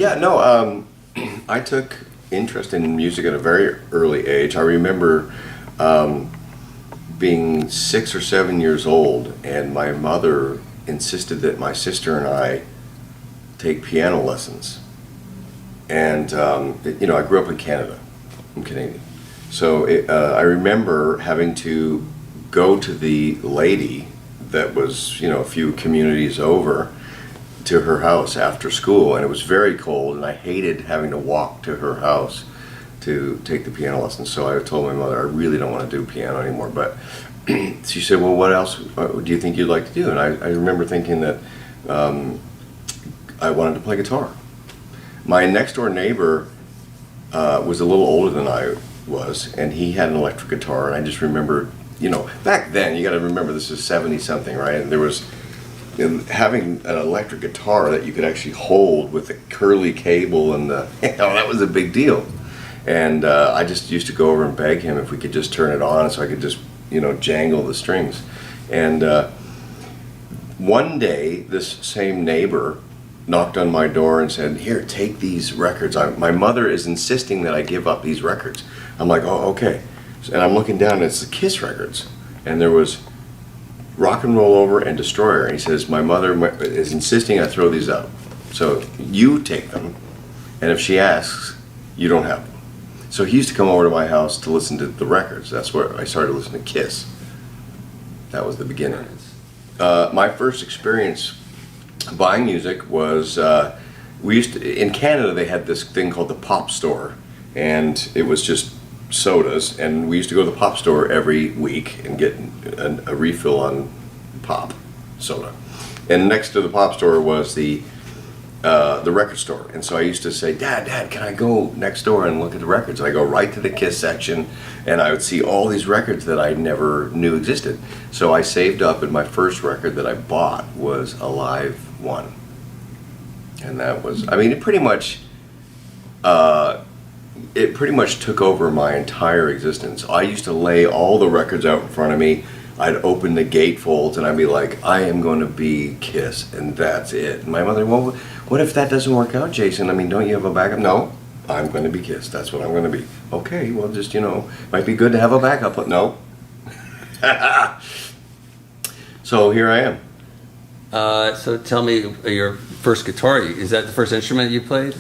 Yeah, no, I took interest in music at a very early age. I remember being 6 or 7 years old, and my mother insisted that my sister and I take piano lessons. And, you know, I grew up in Canada. I'm Canadian. So I remember having to go to the lady that was, you know, a few communities over to her house after school, and it was very cold, and I hated having to walk to her house to take the piano lessons. So I told my mother, I really don't want to do piano anymore. But she said, well, what else do you think you'd like to do? And I remember thinking that I wanted to play guitar. My next door neighbor was a little older than I was, and he had an electric guitar, and I just remember, you know, back then, you got to remember this is 70 something, right? And there was having an electric guitar that you could actually hold with the curly cable, and the, you know, that was a big deal. And I just used to go over and beg him if we could just turn it on so I could just, you know, jangle the strings. And one day, this same neighbor knocked on my door and said, here, take these records. My mother is insisting that I give up these records. I'm like, oh, okay. And I'm looking down, and it's the Kiss records. And there was Rock and Roll Over and Destroyer. And he says, my mother is insisting I throw these out. So you take them, and if she asks, you don't have them. So he used to come over to my house to listen to the records. That's where I started listening to Kiss. That was the beginning. My first experience buying music was, we used to, in Canada they had this thing called the Pop Store, and it was just sodas, and we used to go to the Pop Store every week and get a refill on pop soda. And next to the Pop Store was the record store, and so I used to say, Dad, can I go next door and look at the records? I go right to the Kiss section, and I would see all these records that I never knew existed. So I saved up, and my first record that I bought was a Live One, and that was, I mean, it pretty much took over my entire existence. I used to lay all the records out in front of me. I'd open the gatefolds and I'd be like, I am going to be Kiss, and that's it. And my mother, well, what if that doesn't work out, Jason? I mean, don't you have a backup? No, I'm going to be Kiss. That's what I'm going to be. Okay, well, just, you know, might be good to have a backup, but no. So here I am. So tell me your first guitar. Is that the first instrument you played?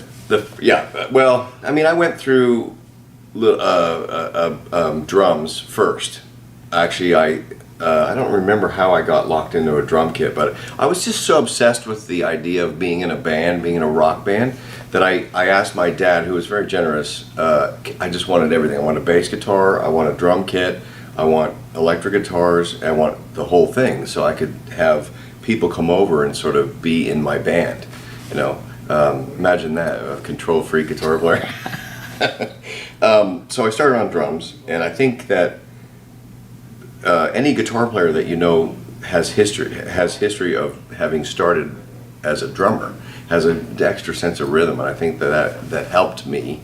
Yeah, well, I mean, I went through drums first. Actually, I don't remember how I got locked into a drum kit, but I was just so obsessed with the idea of being in a band, being in a rock band, that I asked my dad, who was very generous. I just wanted everything. I want a bass guitar, I want a drum kit, I want electric guitars, I want the whole thing, so I could have people come over and sort of be in my band, you know. Imagine that, a control-freak guitar player. So I started on drums, and I think that any guitar player that you know has history of having started as a drummer, has an extra sense of rhythm, and I think that helped me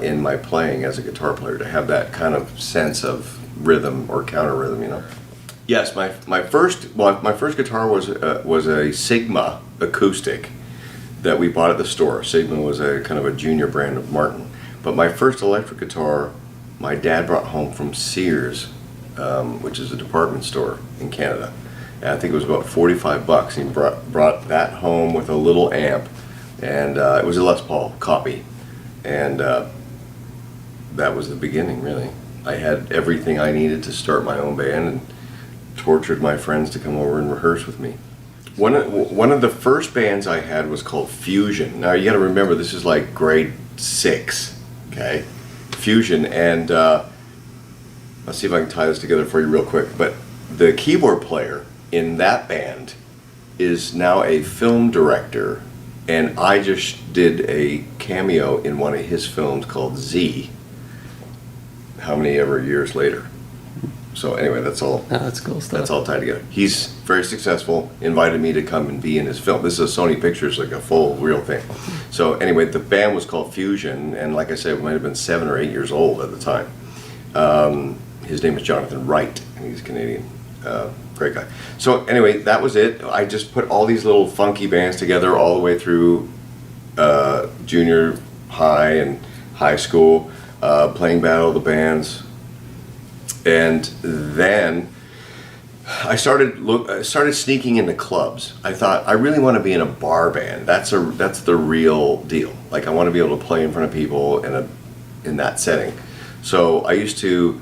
in my playing as a guitar player, to have that kind of sense of rhythm or counter rhythm, you know. Yes, my first guitar was a Sigma acoustic that we bought at the store. Sigma was a kind of a junior brand of Martin. But my first electric guitar, my dad brought home from Sears, which is a department store in Canada. And I think it was about $45. He brought that home with a little amp, and it was a Les Paul copy. And that was the beginning, really. I had everything I needed to start my own band, and tortured my friends to come over and rehearse with me. One of the first bands I had was called Fusion. Now you got to remember, this is like grade 6, okay? Fusion, and let's see if I can tie this together for you real quick. But the keyboard player in that band is now a film director, and I just did a cameo in one of his films called Z. How many ever years later? So anyway, that's all. Oh, that's cool stuff. That's all tied together. He's very successful. Invited me to come and be in his film. This is a Sony Pictures, like a full real thing. So anyway, the band was called Fusion, and like I said, we might have been 7 or 8 years old at the time. His name is Jonathan Wright, and he's Canadian. Great guy. So anyway, that was it. I just put all these little funky bands together all the way through junior high and high school, playing Battle of the Bands. And then I started sneaking into clubs. I thought, I really want to be in a bar band. That's the real deal. Like, I want to be able to play in front of people in that setting. So I used to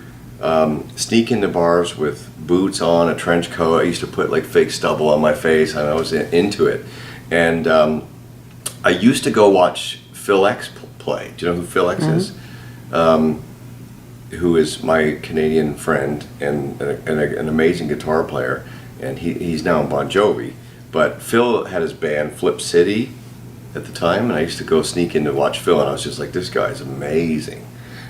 sneak into bars with boots on, a trench coat. I used to put like fake stubble on my face, and I was into it. And I used to go watch Phil X play. Do you know who Phil X is? Who is my Canadian friend and an amazing guitar player, and he's now in Bon Jovi. But Phil had his band Flip City at the time, and I used to go sneak in to watch Phil, and I was just like, this guy's amazing.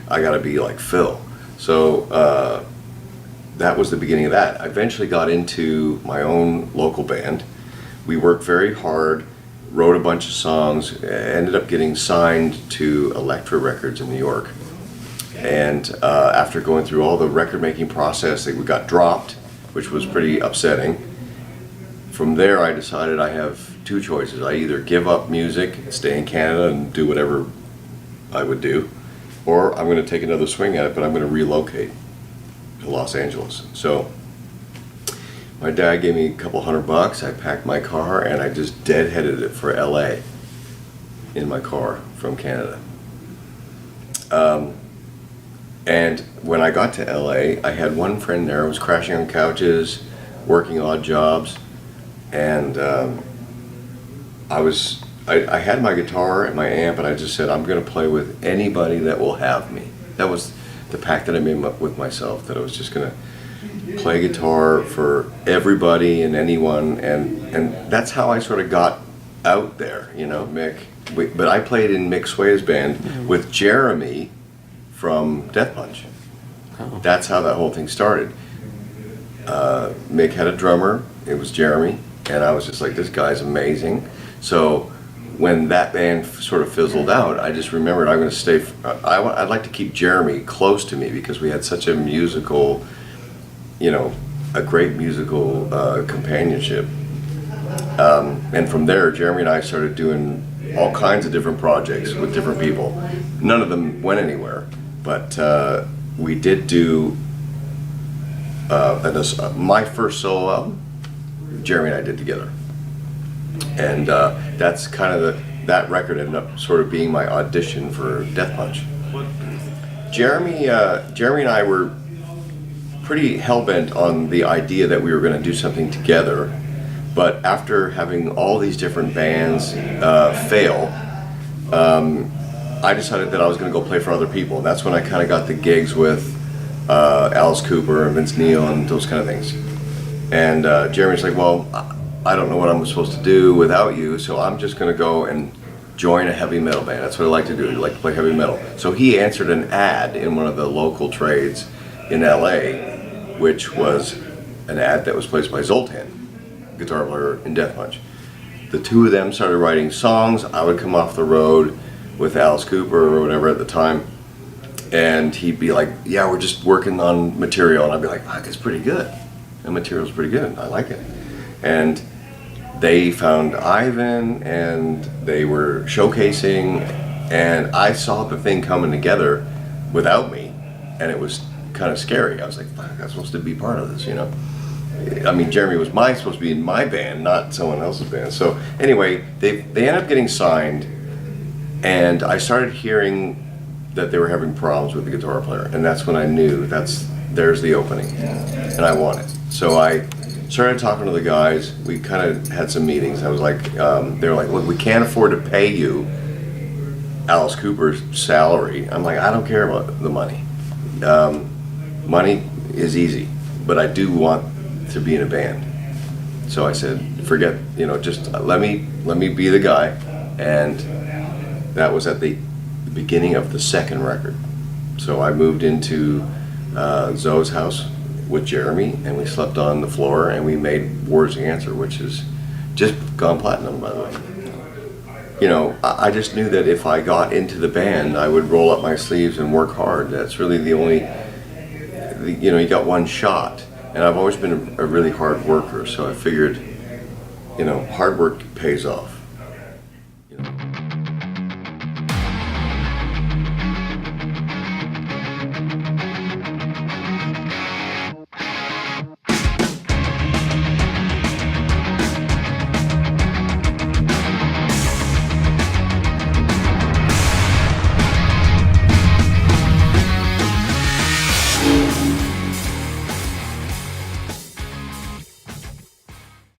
I gotta be like Phil. So that was the beginning of that. I eventually got into my own local band. We worked very hard, wrote a bunch of songs, ended up getting signed to Elektra Records in New York. And after going through all the record making process, we got dropped, which was pretty upsetting. From there, I decided I have two choices. I either give up music, stay in Canada and do whatever I would do, or I'm going to take another swing at it, but I'm going to relocate to Los Angeles. So my dad gave me a couple $100. I packed my car and I just deadheaded it for LA in my car from Canada. And when I got to LA, I had one friend there who was crashing on couches, working odd jobs, and I had my guitar and my amp, and I just said, I'm going to play with anybody that will have me. That was the pact that I made with myself, that I was just going to play guitar for everybody and anyone, and that's how I sort of got out there, you know, Mick. But I played in Mick Sway's band with Jeremy from Death Punch. Oh. That's how that whole thing started. Mick had a drummer, it was Jeremy, and I was just like, this guy's amazing. So when that band sort of fizzled out, I just remembered I'm going to stay, I'd like to keep Jeremy close to me because we had such a musical, you know, a great musical companionship. And from there, Jeremy and I started doing all kinds of different projects with different people. None of them went anywhere. But we did do my first solo album, Jeremy and I did together. And that's kind of that record ended up sort of being my audition for Death Punch. Jeremy and I were pretty hell-bent on the idea that we were going to do something together. But after having all these different bands fail, I decided that I was going to go play for other people. And that's when I kind of got the gigs with Alice Cooper and Vince Neil and those kind of things. And Jeremy's like, well, I don't know what I'm supposed to do without you, so I'm just going to go and join a heavy metal band. That's what I like to do. I like to play heavy metal. So he answered an ad in one of the local trades in LA, which was an ad that was placed by Zoltan, guitar player in Death Punch. The two of them started writing songs. I would come off the road with Alice Cooper or whatever at the time, and he'd be like, yeah, we're just working on material, and I'd be like, fuck, it's pretty good. The material's pretty good. I like it. And they found Ivan, and they were showcasing, and I saw the thing coming together without me, and it was kind of scary. I was like, fuck, I'm supposed to be part of this, you know? I mean, Jeremy was supposed to be in my band, not someone else's band. So anyway, they ended up getting signed, and I started hearing that they were having problems with the guitar player, and that's when I knew there's the opening, and I want it. So I started talking to the guys. We kind of had some meetings. I was like, they were like, look, we can't afford to pay you Alice Cooper's salary. I'm like, I don't care about the money. Money is easy, but I do want to be in a band. So I said, forget, you know, just let me be the guy. And that was at the beginning of the second record. So I moved into Zoe's house with Jeremy, and we slept on the floor, and we made Words the Answer, which has just gone platinum, by the way. You know, I just knew that if I got into the band, I would roll up my sleeves and work hard. That's really the only, you know, you got one shot. And I've always been a really hard worker, so I figured, you know, hard work pays off.